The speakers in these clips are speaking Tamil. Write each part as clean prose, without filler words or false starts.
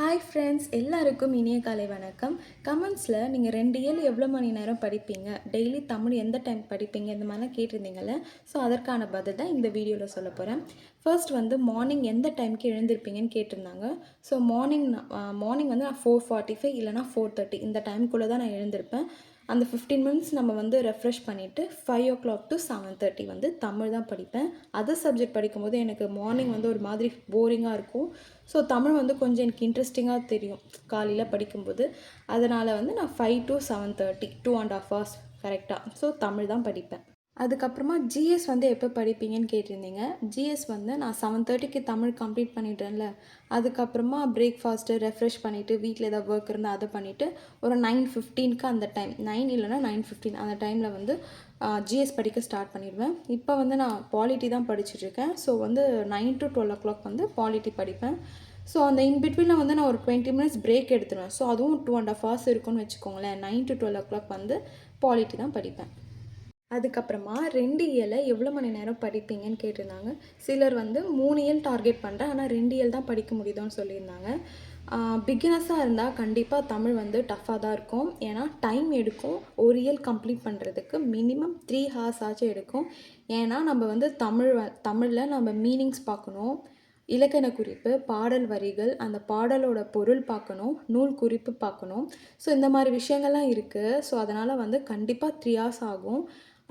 ஹாய் ஃப்ரெண்ட்ஸ், எல்லாருக்கும் இனிய காலை வணக்கம். கமெண்ட்ஸில் நீங்கள் 2 இயல் எவ்வளோ மணி நேரம் படிப்பீங்க, டெய்லி தமிழ் எந்த டைம் படிப்பீங்க, இந்த மாதிரிலாம் கேட்டிருந்தீங்கள்ல. ஸோ அதற்கான பதில் தான் இந்த வீடியோவில் சொல்ல போகிறேன். ஃபர்ஸ்ட் வந்து மார்னிங் எந்த டைமுக்கு எழுந்திருப்பீங்கன்னு கேட்டிருந்தாங்க. ஸோ மார்னிங் வந்து நான் 4:45 இல்லைனா 4:30 இந்த டைமுக்குள்ளே தான் நான் எழுந்திருப்பேன். அந்த 15 மினிட்ஸ் நம்ம வந்து ரெஃப்ரெஷ் பண்ணிவிட்டு 5 o'clock to 7:30 வந்து தமிழ் தான் படிப்பேன். அதர் சப்ஜெக்ட் படிக்கும்போது எனக்கு மார்னிங் வந்து ஒரு மாதிரி போரிங்காக இருக்கும். ஸோ தமிழ் வந்து கொஞ்சம் எனக்கு இன்ட்ரெஸ்டிங்காக தெரியும் காலையில் படிக்கும்போது. அதனால் வந்து நான் 5 to 7:30 2.5 hours கரெக்டாக ஸோ தமிழ் தான் படிப்பேன். அதுக்கப்புறமா ஜிஎஸ் வந்து எப்போ படிப்பீங்கன்னு கேட்டிருந்தீங்க. ஜிஎஸ் வந்து நான் 7:30க்கு தமிழ் கம்ப்ளீட் பண்ணிட்டேன்ல, அதுக்கப்புறமா பிரேக்ஃபாஸ்ட்டு ரெஃப்ரெஷ் பண்ணிவிட்டு வீட்டில் ஏதாவது ஒர்க் இருந்தால் அதை பண்ணிவிட்டு ஒரு 9:15க்கு அந்த டைம் 9 இல்லைனா 9:15 அந்த டைமில் வந்து ஜிஎஸ் படிக்க ஸ்டார்ட் பண்ணிடுவேன். இப்போ வந்து நான் பாலிட்டி தான் படிச்சுட்ருக்கேன். ஸோ வந்து 9 to 12 o'clock வந்து பாலிட்டி படிப்பேன். ஸோ அந்த இன்பிட்வீனில் வந்து நான் ஒரு 20 மினிட்ஸ் பிரேக் எடுத்துருவேன். ஸோ அதுவும் 2.5 hours இருக்குன்னு வச்சுக்கோங்களேன். 9 to 12 o'clock வந்து பாலிட்டி தான் படிப்பேன். அதுக்கப்புறமா 2 இயலை எவ்வளோ மணி நேரம் படிப்பீங்கன்னு கேட்டிருந்தாங்க. சிலர் வந்து 3 இயல் டார்கெட் பண்ணுறேன், ஆனால் 2 இயல் தான் படிக்க முடியுதுன்னு சொல்லியிருந்தாங்க. பிகினர்ஸாக இருந்தால் கண்டிப்பாக தமிழ் வந்து டஃப்பாக தான் இருக்கும். ஏன்னா டைம் எடுக்கும். ஒரு இயல் கம்ப்ளீட் பண்ணுறதுக்கு மினிமம் 3 hours ஆச்சும் எடுக்கும். ஏன்னா நம்ம வந்து தமிழில் நம்ம மீனிங்ஸ் பார்க்கணும், இலக்கண குறிப்பு, பாடல் வரிகள், அந்த பாடலோட பொருள் பார்க்கணும், நூல் குறிப்பு பார்க்கணும். ஸோ இந்த மாதிரி விஷயங்கள்லாம் இருக்குது. ஸோ அதனால் வந்து கண்டிப்பாக 3 hours ஆகும்.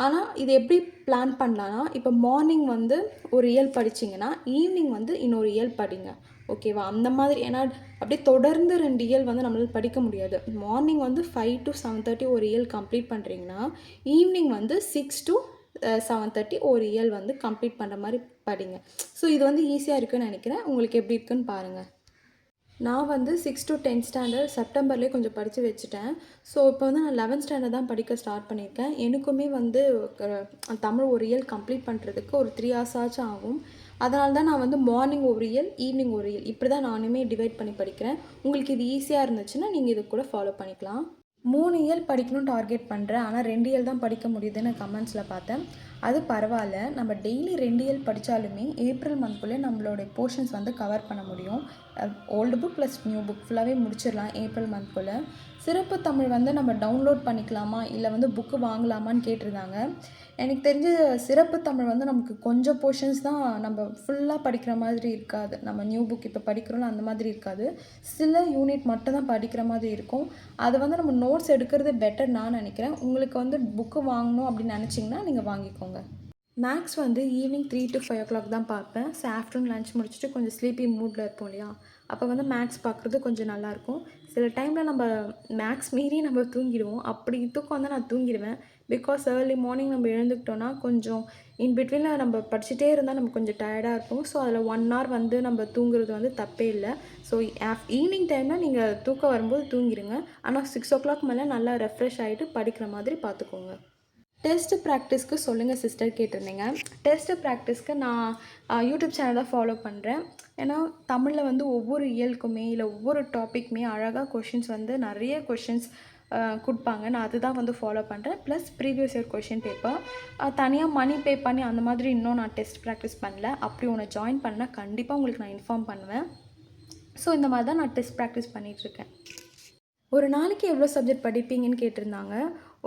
ஆனால் இது எப்படி பிளான் பண்ணலான்னா, இப்போ மார்னிங் வந்து ஒரு இயல் படிச்சிங்கன்னா ஈவினிங் வந்து இன்னொரு இயல் படிங்க, ஓகேவா? அந்த மாதிரி. ஏன்னா அப்படியே தொடர்ந்து 2 இயல் வந்து நம்மளால் படிக்க முடியாது. மார்னிங் வந்து 5 to 7:30 ஒரு இயல் கம்ப்ளீட் பண்ணுறீங்கன்னா ஈவினிங் வந்து 6 to 7:30 ஒரு இயல் வந்து கம்ப்ளீட் பண்ணுற மாதிரி படிங்க. ஸோ இது வந்து ஈஸியாக இருக்குதுன்னு நினைக்கிறேன். உங்களுக்கு எப்படி இருக்குன்னு பாருங்கள். நான் வந்து 6 to 10 ஸ்டாண்டர்ட் செப்டம்பர்லேயே கொஞ்சம் படித்து வச்சுட்டேன். ஸோ இப்போ வந்து நான் 11th ஸ்டாண்டர்ட் தான் படிக்க ஸ்டார்ட் பண்ணியிருக்கேன். எனக்குமே வந்து தமிழ் ஒரு இயல் கம்ப்ளீட் பண்ணுறதுக்கு ஒரு 3 hours ஆச்சும் ஆகும். அதனால தான் நான் வந்து மார்னிங் ஒரு இயல், ஈவினிங் ஒரு இயல் இப்படி தான் நானுமே டிவைட் பண்ணி படிக்கிறேன். உங்களுக்கு இது ஈஸியாக இருந்துச்சுன்னா நீங்கள் இது கூட ஃபாலோ பண்ணிக்கலாம். 3 இயல் படிக்கணும்னு டார்கெட் பண்ணுறேன், ஆனால் 2 இயல் தான் படிக்க முடியுதுன்னு கமெண்ட்ஸில் பார்த்தேன். அது பரவாயில்ல. நம்ம டெய்லி 2 இயல் படித்தாலுமே ஏப்ரல் மந்த்குள்ளே நம்மளோட போர்ஷன்ஸ் வந்து கவர் பண்ண முடியும். Old book plus new book ஃபுல்லாகவே முடிச்சிடலாம் ஏப்ரல் மந்த்குள்ளே. சிறப்பு தமிழ் வந்து நம்ம டவுன்லோட் பண்ணிக்கலாமா இல்லை வந்து புக்கு வாங்கலாமான்னு கேட்டிருந்தாங்க. எனக்கு தெரிஞ்ச சிறப்பு தமிழ் வந்து நமக்கு கொஞ்சம் போர்ஷன்ஸ் தான் நம்ம ஃபுல்லாக படிக்கிற மாதிரி இருக்காது. நம்ம நியூ புக் இப்போ படிக்கிறோம்ல அந்த மாதிரி இருக்காது. சில யூனிட் மட்டும் தான் படிக்கிற மாதிரி இருக்கும். அது வந்து நம்ம நோட்ஸ் எடுக்கிறது பெட்டர் நான் நினைக்கிறேன். உங்களுக்கு வந்து புக்கு வாங்கணும் அப்படின்னு நினச்சிங்கன்னா நீங்கள் வாங்கிக்கோங்க. மேக்ஸ் வந்து ஈவினிங் 3 to 5 o'clock தான் பார்ப்பேன். ஸோ ஆஃப்டர்நூன் லன்ச் முடிச்சுட்டு கொஞ்சம் ஸ்லீப்பி மூடில் இருப்போம் இல்லையா, அப்போ வந்து மேக்ஸ் பார்க்குறது கொஞ்சம் நல்லாயிருக்கும். சில டைமில் நம்ம மேக்ஸ் மீறி நம்ம தூங்கிடுவோம். அப்படி தூக்கம் வந்து நான் தூங்கிடுவேன். பிகாஸ் ஏர்லி மார்னிங் நம்ம எழுந்துக்கிட்டோன்னா கொஞ்சம் இன்பிட்வீனில் நம்ம படிச்சுட்டே இருந்தால் நமக்கு கொஞ்சம் டயர்டாக இருக்கும். ஸோ அதில் 1 hour வந்து நம்ம தூங்குறது வந்து தப்பே இல்லை. ஸோ ஈவினிங் டைமில் நீங்கள் தூக்கம் வரும்போது தூங்கிடுங்க. ஆனால் 6 o'clock மேலே நல்லா ரெஃப்ரெஷ் ஆகிட்டு படிக்கிற மாதிரி பார்த்துக்கோங்க. டெஸ்ட் ப்ராக்டிஸ்க்கு சொல்லுங்கள் சிஸ்டர் கேட்டிருந்தீங்க. டெஸ்ட் ப்ராக்டிஸ்க்கு நான் யூடியூப் சேனல் தான் ஃபாலோ பண்ணுறேன். ஏன்னா தமிழில் வந்து ஒவ்வொரு இயலுக்குமே இல்லை ஒவ்வொரு டாப்பிக்குமே அழகாக கொஷின்ஸ் வந்து நிறைய கொஷின்ஸ் கொடுப்பாங்க. நான் அதுதான் வந்து ஃபாலோ பண்ணுறேன். Plus previous year question paper தனியாக மணி பே பண்ணி அந்த மாதிரி இன்னும் நான் டெஸ்ட் ப்ராக்டிஸ் பண்ணல. அப்படி ஒன்று ஜாயின் பண்ணால் கண்டிப்பாக உங்களுக்கு நான் இன்ஃபார்ம் பண்ணுவேன். ஸோ இந்த மாதிரி தான் நான் டெஸ்ட் ப்ராக்டிஸ் பண்ணிகிட்ருக்கேன். ஒரு நாளைக்கு எவ்வளோ சப்ஜெக்ட் படிப்பீங்கன்னு கேட்டிருந்தாங்க.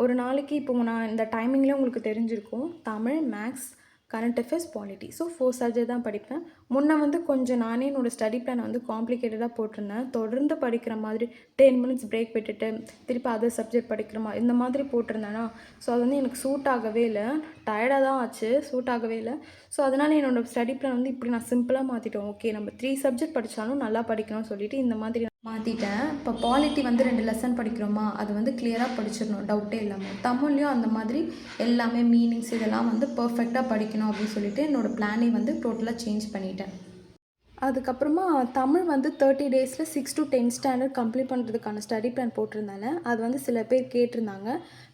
ஒரு நாளைக்கு இப்போ நான் இந்த டைமிங்லேயே உங்களுக்கு தெரிஞ்சிருக்கும். Tamil, maths, current affairs, polity. So 4 subject தான் படிப்பேன். முன்ன வந்து கொஞ்சம் நானே என்னோடய ஸ்டடி பிளான் வந்து காம்ப்ளிகேட்டடாக போட்டிருந்தேன். தொடர்ந்து படிக்கிற மாதிரி 10 மினிட்ஸ் பிரேக் விட்டுட்டு திருப்பி அதர் சப்ஜெக்ட் படிக்கிற மாதிரி இந்த மாதிரி போட்டிருந்தேன்னா, ஸோ அது வந்து எனக்கு சூட் ஆகவே இல்லை. டயர்டாக தான் ஆச்சு, சூட் ஆகவே இல்லை. ஸோ அதனால் என்னோடய ஸ்டடி பிளான் வந்து இப்படி நான் சிம்பிளாக மாற்றிட்டேன். ஓகே, நம்ம 3 சப்ஜெக்ட் படித்தாலும் நல்லா படிக்கணும்னு சொல்லிட்டு இந்த மாதிரி மாற்றிட்டேன். இப்போ பாலிட்டி வந்து 2 லெசன் படிக்கிறோமா, அது வந்து கிளியராக படிச்சிடணும் டவுட்டே இல்லாமல். தமிழ்லையும் அந்த மாதிரி எல்லாமே மீனிங்ஸ் இதெல்லாம் வந்து பர்ஃபெக்டாக படிக்கணும் அப்படின்னு சொல்லிட்டு என்னோடய பிளானை வந்து டோட்டலாக சேஞ்ச் பண்ணிட்டேன். அதுக்கப்புறமா தமிழ் வந்து 30 டேஸில் 6 to 10 ஸ்டாண்டர்ட் கம்ப்ளீட் பண்ணுறதுக்கான ஸ்டடி பிளான் போட்டிருந்தாங்க. அது வந்து சில பேர் கேட்டிருந்தாங்க.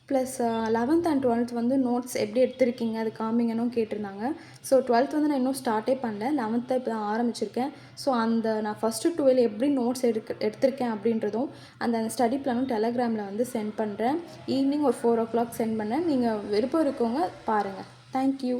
ப்ளஸ் 11th and 12th வந்து நோட்ஸ் எப்படி எடுத்திருக்கீங்க அது காமிங்கன்னு கேட்டிருந்தாங்க. ஸோ 12th வந்து நான் இன்னும் ஸ்டார்ட்டே பண்ணல. 11th இப்போ தான் ஆரம்பிச்சிருக்கேன். ஸோ அந்த நான் ஃபஸ்ட்டு 12 எப்படி நோட்ஸ் எடுத்திருக்கேன் அப்படின்றதும் அந்த ஸ்டடி பிளானும் டெலகிராமில் வந்து சென்ட் பண்ணுறேன். ஈவினிங் ஒரு 4 o'clock சென்ட் பண்ணேன். நீங்கள் விருப்பம் இருக்கவங்க பாருங்கள். தேங்க்யூ.